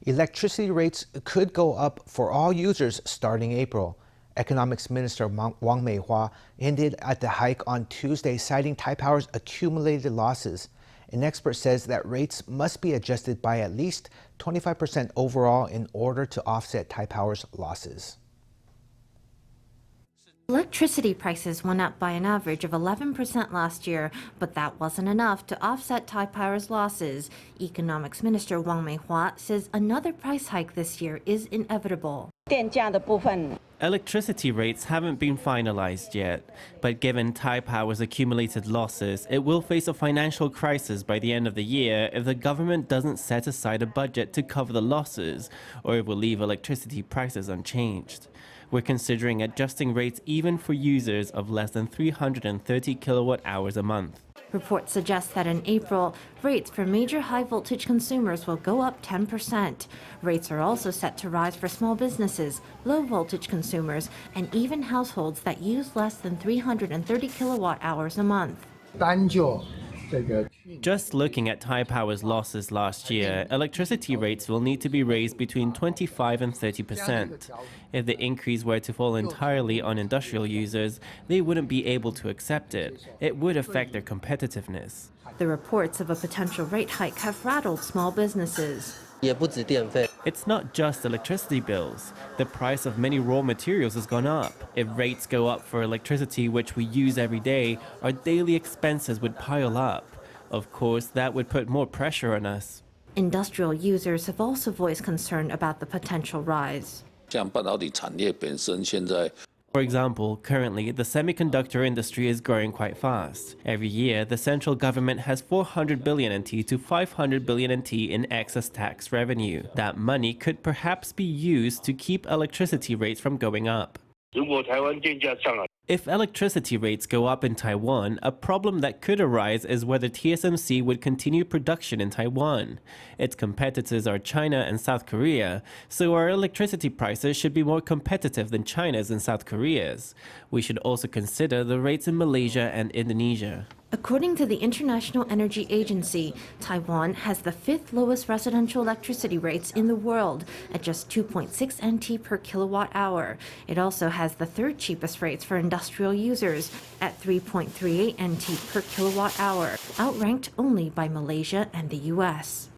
Electricity rates could go up for all users starting April. Economics Minister Wang Mei-hua hinted at the hike on Tuesday, citing Taipower's accumulated losses. An expert says that rates must be adjusted by at least 25% overall in order to offset Taipower's losses. Electricity prices went up by an average of 11% last year, but that wasn't enough to offset Taipower's losses. Economics Minister Wang Mei-hua says another price hike this year is inevitable. Electricity rates haven't been finalized yet, but given Taipower's accumulated losses, it will face a financial crisis by the end of the year if the government doesn't set aside a budget to cover the losses, or it will leave electricity prices unchanged. We're considering adjusting rates even for users of less than 330 kilowatt-hours a month. Reports suggest that in April, rates for major high-voltage consumers will go up 10%. Rates are also set to rise for small businesses, low-voltage consumers, and even households that use less than 330 kilowatt-hours a month. Just looking at Taipower's losses last year, electricity rates will need to be raised between 25 and 30%. If the increase were to fall entirely on industrial users, they wouldn't be able to accept it. It would affect their competitiveness. The reports of a potential rate hike have rattled small businesses. It's not just electricity bills. The price of many raw materials has gone up. If rates go up for electricity, which we use every day, our daily expenses would pile up. Of course, that would put more pressure on us. Industrial users have also voiced concern about the potential rise. For example, currently, the semiconductor industry is growing quite fast. Every year, the central government has 400 billion NT to 500 billion NT in excess tax revenue. That money could perhaps be used to keep electricity rates from going up. If electricity rates go up in Taiwan, a problem that could arise is whether TSMC would continue production in Taiwan. Its competitors are China and South Korea, so our electricity prices should be more competitive than China's and South Korea's. We should also consider the rates in Malaysia and Indonesia. According to the International Energy Agency, Taiwan has the 5th lowest residential electricity rates in the world at just 2.6 NT per kilowatt hour. It also has the 3rd cheapest rates for industrial users at 3.38 NT per kilowatt hour, outranked only by Malaysia and the US.